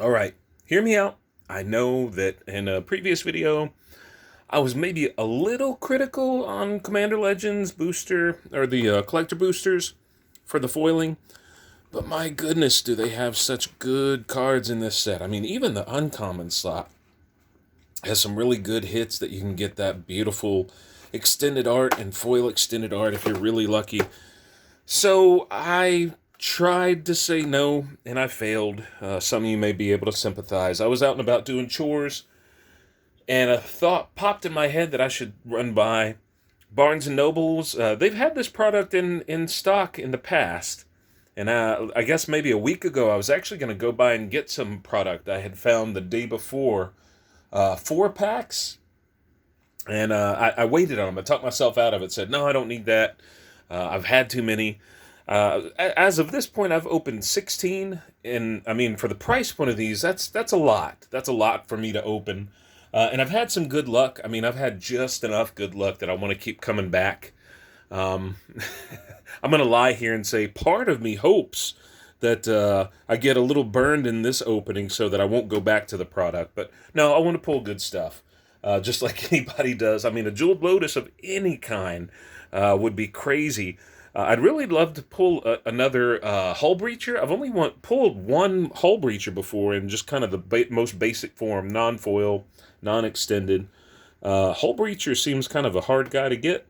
All right, hear me out. I know that in a previous video, I was maybe a little critical on Commander Legends booster, or the collector boosters for the foiling. But my goodness, do they have such good cards in this set. I mean, even the uncommon slot has some really good hits that you can get that beautiful extended art and foil extended art if you're really lucky. So I tried to say no, and I failed. Some of you may be able to sympathize. I was out and about doing chores, and a thought popped in my head that I should run by Barnes and Nobles. They've had this product in stock in the past, and I guess maybe a week ago I was actually going to go by and get some product I had found the day before. 4 packs, and I waited on them. I talked myself out of it. Said no, I don't need that. I've had too many. As of this point, I've opened 16, and I mean, for the price point of these, that's a lot. That's a lot for me to open. And I've had some good luck. I mean, I've had just enough good luck that I want to keep coming back. Um, I'm going to lie here and say part of me hopes that I get a little burned in this opening so that I won't go back to the product. But no, I want to pull good stuff, just like anybody does. I mean, a Jeweled Lotus of any kind would be crazy. I'd really love to pull another Hull Breacher. I've only pulled one Hull Breacher before in just kind of the most basic form, non-foil, non-extended. Hull Breacher seems kind of a hard guy to get.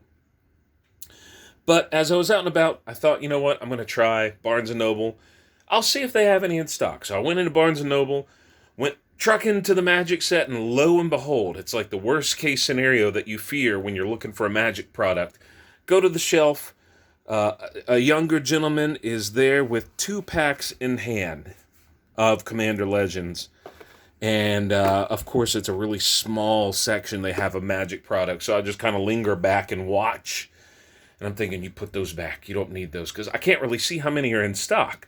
But as I was out and about, I thought, you know what, I'm going to try Barnes & Noble. I'll see if they have any in stock. So I went into Barnes & Noble, went trucking to the Magic set, and lo and behold, it's like the worst case scenario that you fear when you're looking for a Magic product. Go to the shelf. A younger gentleman is there with 2 packs in hand of Commander Legends. And, of course, it's a really small section they have of Magic products. So I just kind of linger back and watch. And I'm thinking, you put those back. You don't need those. Because I can't really see how many are in stock.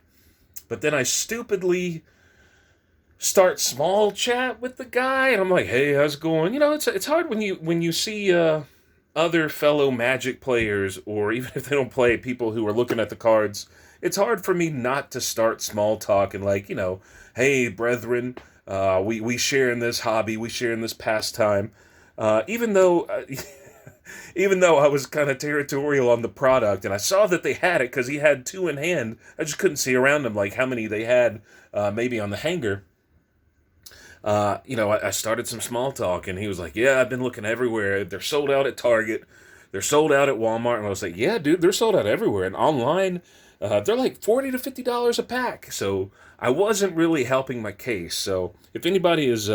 But then I stupidly start small chat with the guy. And I'm like, hey, how's it going? You know, it's hard when you see other fellow Magic players, or even if they don't play, people who are looking at the cards. It's hard for me not to start small talk and like, hey, brethren, we share in this hobby. We share in this pastime. Even though... Even though I was kind of territorial on the product, and I saw that they had it because he had 2 in hand, I just couldn't see around them like how many they had maybe on the hanger. I started some small talk, and he was like, yeah, I've been looking everywhere. They're sold out at Target. They're sold out at Walmart. And I was like, yeah, dude, they're sold out everywhere. And online, they're like $40 to $50 a pack. So I wasn't really helping my case. So if anybody's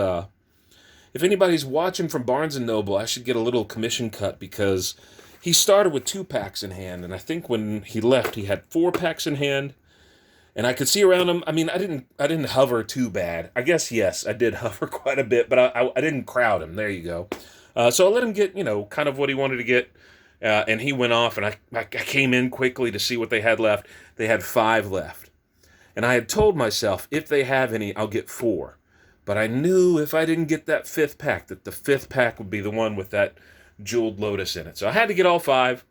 watching from Barnes & Noble, I should get a little commission cut because he started with 2 packs in hand, and I think when he left, he had 4 packs in hand, and I could see around him. I mean, I didn't hover too bad. I guess, yes, I did hover quite a bit, but I didn't crowd him. There you go. So I let him get, kind of what he wanted to get, and he went off, and I came in quickly to see what they had left. They had 5 left, and I had told myself, if they have any, I'll get 4. But I knew if I didn't get that 5th pack, that the 5th pack would be the one with that Jeweled Lotus in it. So I had to get all 5.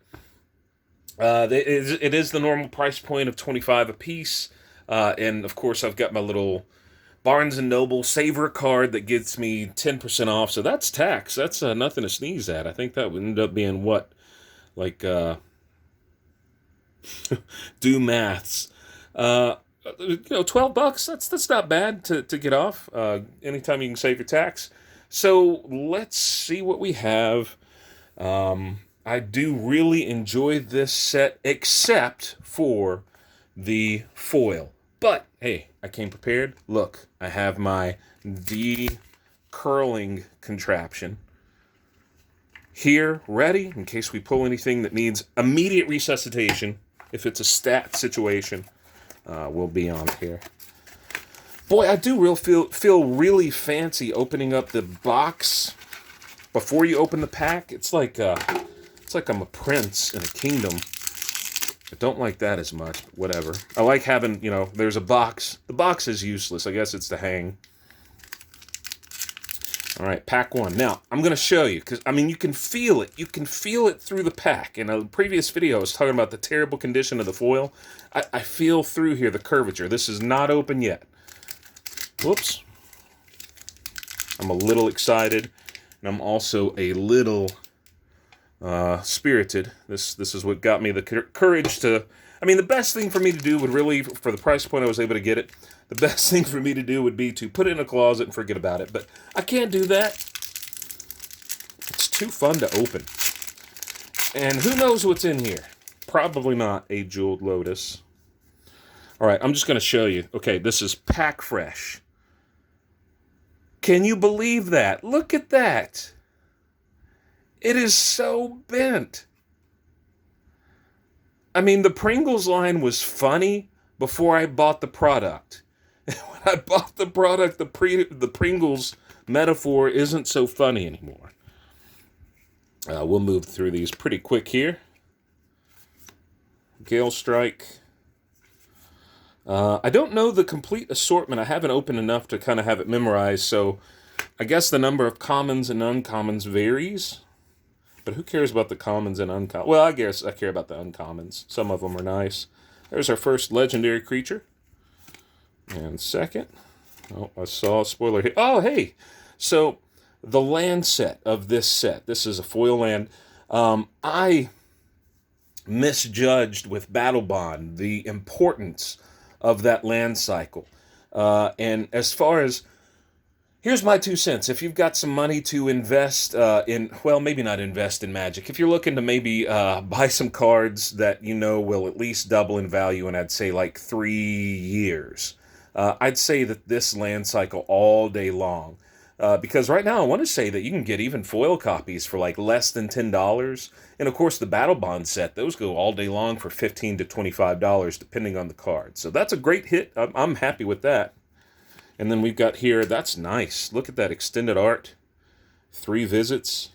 It is the normal price point of $25 a piece. And, of course, I've got my little Barnes & Noble Saver card that gets me 10% off. So that's tax. That's nothing to sneeze at. I think that would end up being what? Like, do maths. $12. That's not bad to get off. Anytime you can save your tax. So let's see what we have. I do really enjoy this set, except for the foil. But hey, I came prepared. Look, I have my de-curling contraption here, ready in case we pull anything that needs immediate resuscitation. If it's a stat situation. Will be on here. Boy, I do feel really fancy opening up the box before you open the pack. It's like I'm a prince in a kingdom. I don't like that as much, but whatever. I like having, there's a box. The box is useless. I guess it's to hang. All right, pack 1. Now, I'm going to show you, because, I mean, you can feel it. You can feel it through the pack. In a previous video, I was talking about the terrible condition of the foil. I feel through here the curvature. This is not open yet. Whoops. I'm a little excited, and I'm also a little spirited. This is what got me the courage to... I mean, the best thing for me to do would really, for the price point I was able to get it, the best thing for me to do would be to put it in a closet and forget about it. But I can't do that. It's too fun to open. And who knows what's in here? Probably not a Jeweled Lotus. All right, I'm just going to show you. Okay, this is Pack Fresh. Can you believe that? Look at that. It is so bent. I mean, the Pringles line was funny before I bought the product. When I bought the product, the Pringles metaphor isn't so funny anymore. We'll move through these pretty quick here. Gale Strike. I don't know the complete assortment. I haven't opened enough to kind of have it memorized, so I guess the number of commons and uncommons varies. But who cares about the commons and uncommons? Well, I guess I care about the uncommons. Some of them are nice. There's our first legendary creature. And second. Oh, I saw a spoiler here. Oh, hey! So, the land set of this set. This is a foil land. I misjudged with Battle Bond the importance of that land cycle. And as far as... Here's my 2 cents. If you've got some money to invest in, well, maybe not invest in Magic. If you're looking to maybe buy some cards that you know will at least double in value in, I'd say, like 3 years, I'd say that this land cycle all day long. Because right now I want to say that you can get even foil copies for like less than $10. And of course the Battle Bond set, those go all day long for $15 to $25 depending on the card. So that's a great hit. I'm happy with that. And then we've got here, that's nice. Look at that extended art. 3 visits.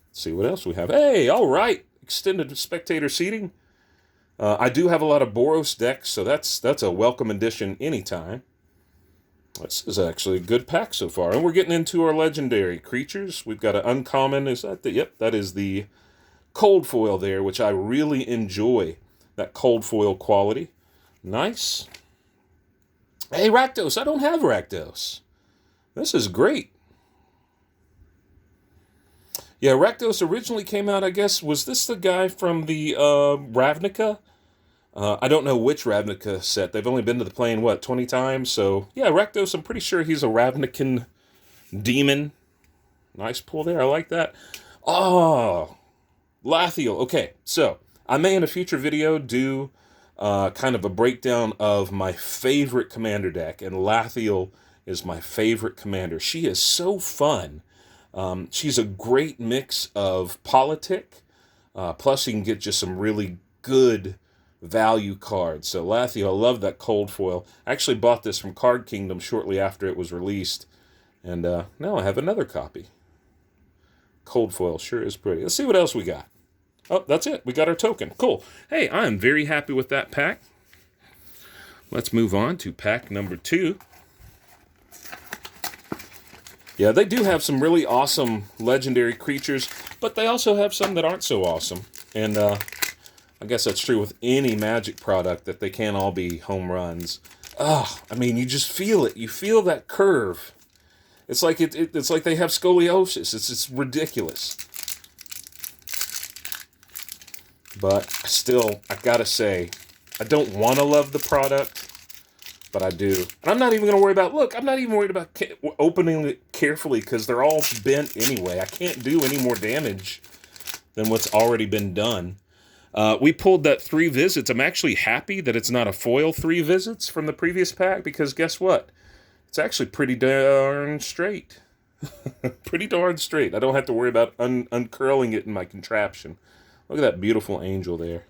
Let's see what else we have. Hey, all right. Extended spectator seating. I do have a lot of Boros decks, so that's a welcome addition anytime. This is actually a good pack so far. And we're getting into our legendary creatures. We've got an uncommon. Is that the... Yep, that is the cold foil there, which I really enjoy. That cold foil quality. Nice. Hey, Rakdos, I don't have Rakdos. This is great. Yeah, Rakdos originally came out, I guess, was this the guy from the Ravnica? I don't know which Ravnica set. They've only been to the plane, 20 times? So, yeah, Rakdos, I'm pretty sure he's a Ravnican demon. Nice pull there, I like that. Oh, Lathiel. Okay, so, I may in a future video do... kind of a breakdown of my favorite commander deck, and Lathiel is my favorite commander. She is so fun. She's a great mix of politic, plus you can get just some really good value cards. So Lathiel, I love that cold foil. I actually bought this from Card Kingdom shortly after it was released, and now I have another copy. Cold foil sure is pretty. Let's see what else we got. Oh, that's it. We got our token. Cool. Hey, I am very happy with that pack. Let's move on to pack number 2. Yeah, they do have some really awesome legendary creatures, but they also have some that aren't so awesome. And I guess that's true with any Magic product, that they can't all be home runs. I mean, you just feel it. You feel that curve. It's like it's like they have scoliosis. It's ridiculous. But still, I gotta say, I don't want to love the product, but I do. And I'm not even going to worry about, look, I'm not even worried about opening it carefully because they're all bent anyway. I can't do any more damage than what's already been done. We pulled that 3 visits. I'm actually happy that it's not a foil 3 visits from the previous pack, because guess what? It's actually pretty darn straight. Pretty darn straight. I don't have to worry about uncurling it in my contraption. Look at that beautiful angel there.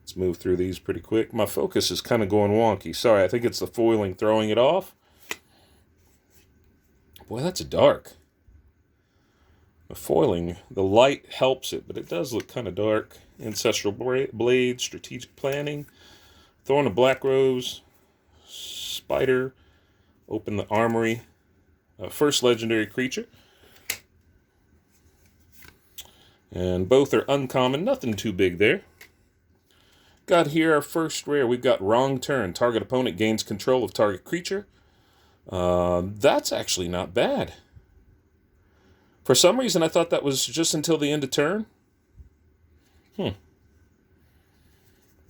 Let's move through these pretty quick. My focus is kind of going wonky. Sorry, I think it's the foiling throwing it off. Boy, that's dark. The foiling, the light helps it, but it does look kind of dark. Ancestral Blade, Strategic Planning, Thorn of Black Rose, Spider, Open the Armory, first legendary creature. And both are uncommon, nothing too big there. Got here our first rare. We've got Wrong Turn. Target opponent gains control of target creature. That's actually not bad. For some reason, I thought that was just until the end of turn.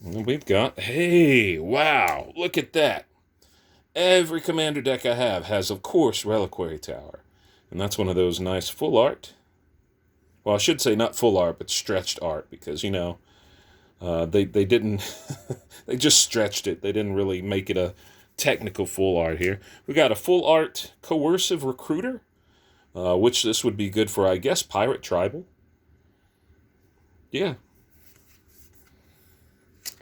We've got, hey, wow, look at that. Every commander deck I have has, of course, Reliquary Tower. And that's one of those nice full art. Well, I should say not full art, but stretched art, because, they didn't, they just stretched it. They didn't really make it a technical full art here. We got a full art Coercive Recruiter, which this would be good for, I guess, Pirate Tribal. Yeah.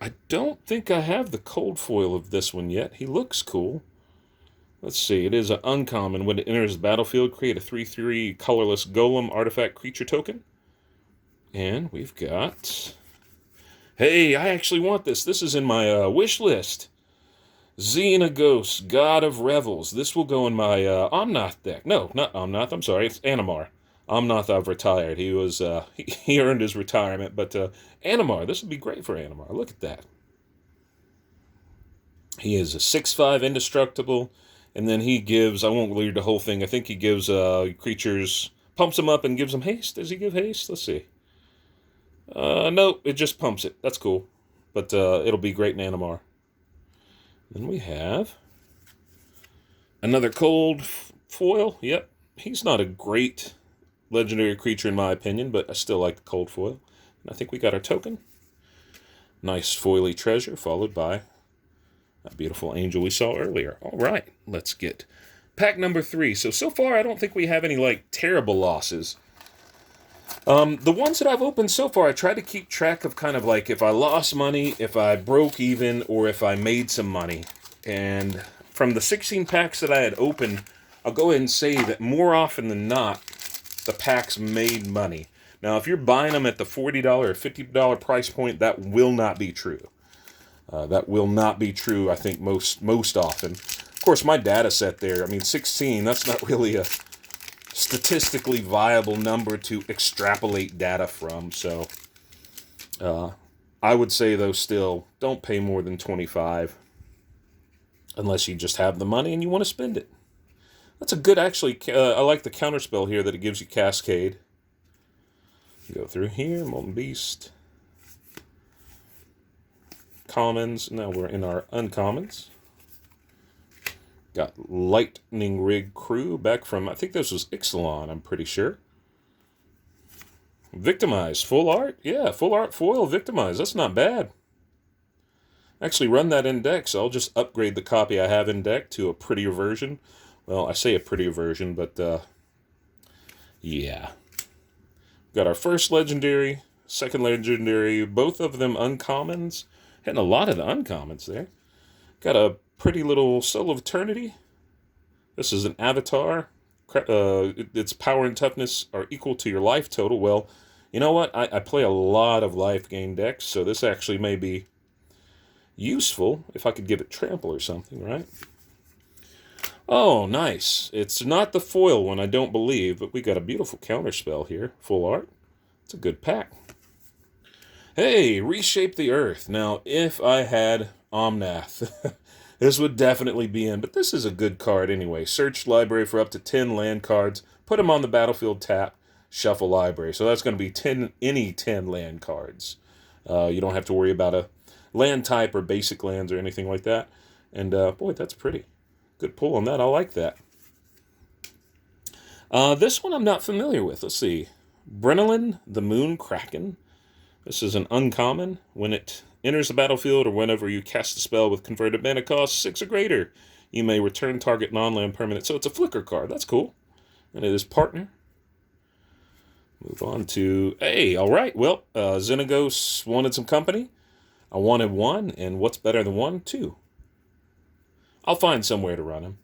I don't think I have the cold foil of this one yet. He looks cool. Let's see. It is an uncommon. When it enters the battlefield, create a 3/3 colorless golem artifact creature token. And we've got... Hey, I actually want this. This is in my wish list. Xenagos, God of Revels. This will go in my Omnath deck. No, not Omnath. I'm sorry. It's Animar. Omnath, I've retired. He was he earned his retirement, but Animar. This would be great for Animar. Look at that. He is a 6/5 indestructible, and then he gives. I won't read the whole thing. I think he gives creatures, pumps them up and gives them haste. Does he give haste? Let's see. No, it just pumps it. That's cool, but it'll be great in Animar. Then we have another cold foil. Yep, he's not a great legendary creature in my opinion, but I still like the cold foil. And I think we got our token. Nice foily treasure, followed by that beautiful angel we saw earlier. All right, let's get pack number 3. So far, I don't think we have any, terrible losses. The ones that I've opened so far, I try to keep track of kind of if I lost money, if I broke even, or if I made some money. And from the 16 packs that I had opened, I'll go ahead and say that more often than not, the packs made money. Now, if you're buying them at the $40 or $50 price point, that will not be true. That will not be true, I think, most often. Of course, my data set there, 16, that's not really a statistically viable number to extrapolate data from. So, I would say, though, still, don't pay more than $25 unless you just have the money and you want to spend it. That's a good, actually, I like the counterspell here that it gives you Cascade. Go through here, Molten Beast. Commons, now we're in our uncommons. Got Lightning Rig Crew back from, I think this was Ixalan, I'm pretty sure. Victimize, full art? Yeah, full art foil, Victimize, that's not bad. Actually run that in deck, so I'll just upgrade the copy I have in deck to a prettier version. Well, I say a prettier version, but yeah. Got our first legendary, second legendary, both of them uncommons. Hitting a lot of the uncommons there. Got a pretty little Soul of Eternity. This is an avatar. Its power and toughness are equal to your life total. Well, you know what? I play a lot of life gain decks, so this actually may be useful if I could give it trample or something, right? Oh, nice. It's not the foil one, I don't believe, but we got a beautiful counterspell here. Full art. It's a good pack. Hey, Reshape the Earth. Now, if I had Omnath, this would definitely be in, but this is a good card anyway. Search library for up to 10 land cards, put them on the battlefield, tap, shuffle library. So that's going to be any 10 land cards. You don't have to worry about a land type or basic lands or anything like that. And boy, that's pretty. Good pull on that. I like that. This one I'm not familiar with. Let's see. Brenelin, the Moon Kraken. This is an uncommon. When it enters the battlefield or whenever you cast a spell with converted mana cost 6 or greater, you may return target non-land permanent. So it's a flicker card. That's cool. And it is partner. Move on to... Hey, all right. Well, Xenagos wanted some company. I wanted one. And what's better than one? 2. I'll find somewhere to run him.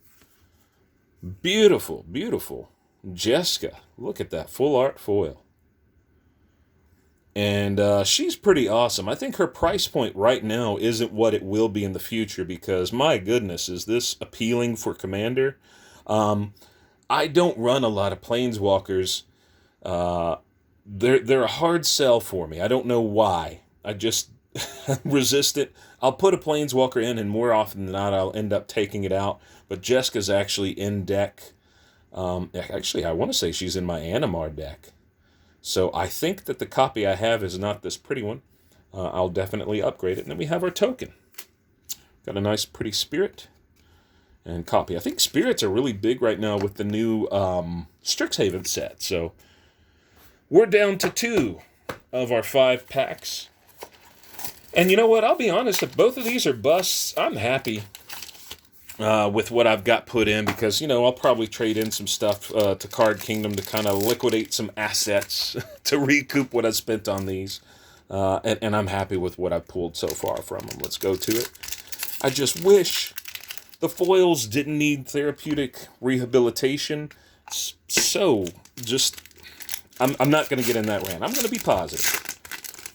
Beautiful, beautiful. Jessica. Look at that. Full art foil. And she's pretty awesome. I think her price point right now isn't what it will be in the future because, my goodness, is this appealing for Commander? I don't run a lot of Planeswalkers. They're a hard sell for me. I don't know why. resistant. I'll put a Planeswalker in, and more often than not, I'll end up taking it out. But Jeska's actually in deck. Actually, I want to say she's in my Animar deck. So I think that the copy I have is not this pretty one. I'll definitely upgrade it. And then we have our token. Got a nice, pretty spirit and copy. I think spirits are really big right now with the new Strixhaven set. So we're down to 2 of our 5 packs. And you know what? I'll be honest. If both of these are busts, I'm happy with what I've got put in, because, you know, I'll probably trade in some stuff to Card Kingdom to kind of liquidate some assets to recoup what I spent on these. And I'm happy with what I've pulled so far from them. Let's go to it. I just wish the foils didn't need therapeutic rehabilitation. So, just, I'm not going to get in that rant. I'm going to be positive.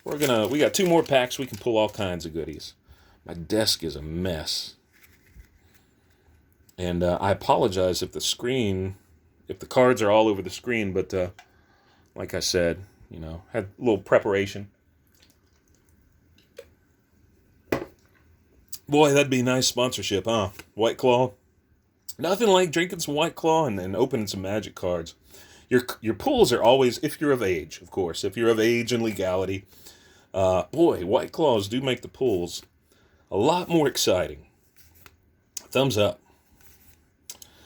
We got 2 more packs. We can pull all kinds of goodies. My desk is a mess. And I apologize if the cards are all over the screen, but like I said, you know, had a little preparation. Boy, that'd be a nice sponsorship, huh? White Claw. Nothing like drinking some White Claw and opening some Magic cards. Your pulls are always, if you're of age, of course, if you're of age and legality. Boy, White Claws do make the pulls a lot more exciting. Thumbs up.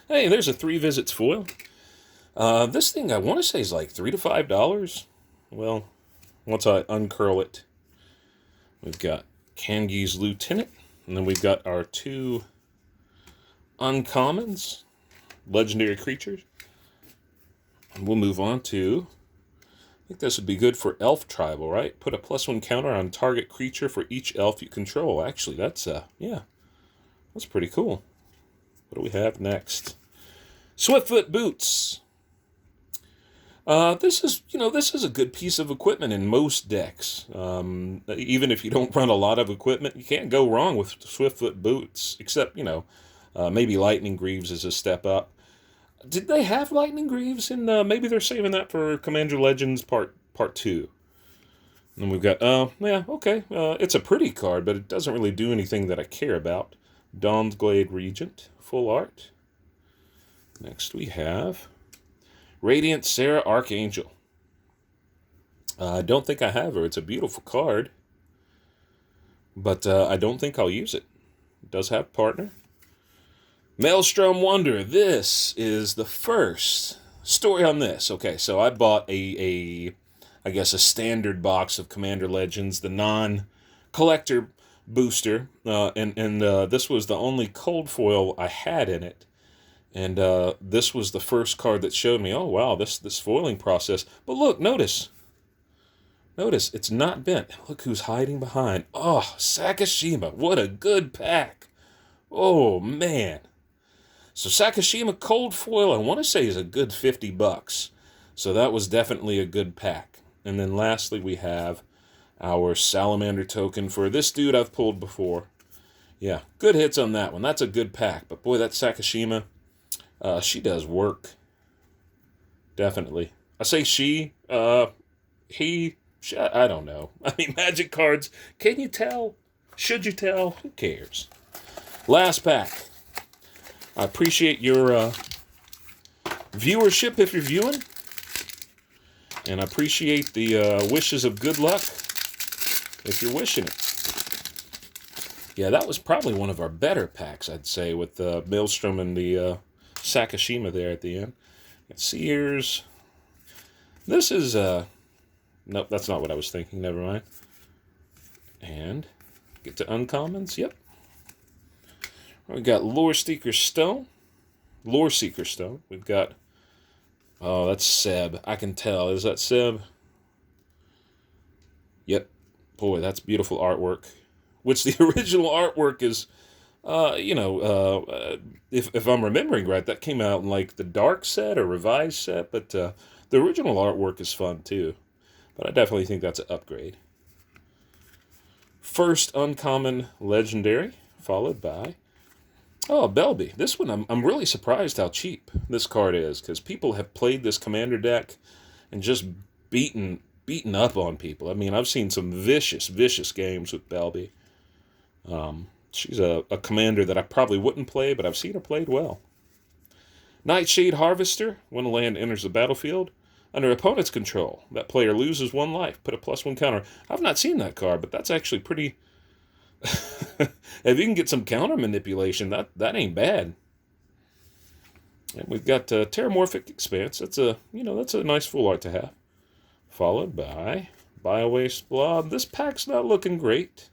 Hey, there's a 3 visits foil. This thing I want to say is like $3 to $5. Well, once I uncurl it, we've got Kangi's Lieutenant, and then we've got our 2 uncommons, legendary creatures. And we'll move on to, I think this would be good for Elf Tribal, right? Put a +1 counter on target creature for each elf you control. Actually, that's, yeah, that's pretty cool. What do we have next? Swiftfoot Boots. This is a good piece of equipment in most decks. Even if you don't run a lot of equipment, you can't go wrong with Swiftfoot Boots, except, you know, maybe Lightning Greaves is a step up. Did they have Lightning Greaves? And maybe they're saving that for Commander Legends Part 2. And we've got, yeah, okay. It's a pretty card, but it doesn't really do anything that I care about. Dawnglade Regent, full art. Next we have Radiant Serra Archangel. I don't think I have her. It's a beautiful card, but I don't think I'll use it. It does have partner. Maelstrom Wonder. This is the first story on this. Okay, so I bought I guess a standard box of Commander Legends, the non-collector booster, and this was the only cold foil I had in it. And this was the first card that showed me, oh, wow, this foiling process. But look, notice, it's not bent. Look who's hiding behind. Oh, Sakashima, what a good pack. Oh, man. So Sakashima cold foil, I want to say, is a good $50. So that was definitely a good pack. And then lastly, we have our Salamander token for this dude I've pulled before. Yeah, good hits on that one. That's a good pack. But boy, that Sakashima, she does work. Definitely. I say she, he, I don't know. I mean, Magic cards, can you tell? Should you tell? Who cares? Last pack. I appreciate your viewership if you're viewing. And I appreciate the wishes of good luck if you're wishing it. Yeah, that was probably one of our better packs, I'd say, with the Maelstrom and the Sakashima there at the end. Got Seers. This is, nope, that's not what I was thinking. Never mind. And get to uncommons. Yep. We got Loreseeker Stone. We've got, oh, that's Seb. I can tell. Is that Seb? Yep. Boy, that's beautiful artwork. Which the original artwork is, if I'm remembering right, that came out in like the Dark set or Revised set, but the original artwork is fun too. But I definitely think that's an upgrade. First uncommon legendary, followed by, oh, Belby. This one, I'm really surprised how cheap this card is, because people have played this commander deck and just beaten beating up on people. I mean, I've seen some vicious, vicious games with Belby. She's a commander that I probably wouldn't play, but I've seen her played well. Nightshade Harvester. When a land enters the battlefield under opponent's control, that player loses 1 life. Put a +1 counter. I've not seen that card, but that's actually pretty... If you can get some counter manipulation, that ain't bad. And we've got Terramorphic Expanse. That's a nice full art to have. Followed by Biowaste Blob. This pack's not looking great.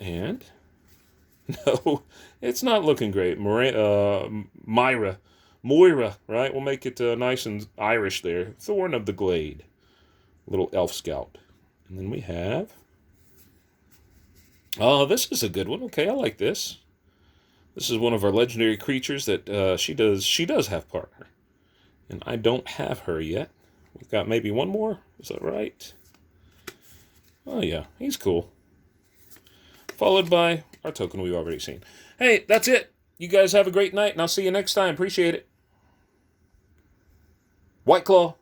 And no, it's not looking great. Moira, right? We'll make it nice and Irish there. Thorn of the Glade. Little elf scout. And then we have... Oh, this is a good one. Okay, I like this. This is one of our legendary creatures that she does have partner. And I don't have her yet. We've got maybe one more. Is that right? Oh, yeah. He's cool. Followed by our token we've already seen. Hey, that's it. You guys have a great night, and I'll see you next time. Appreciate it. White Claw.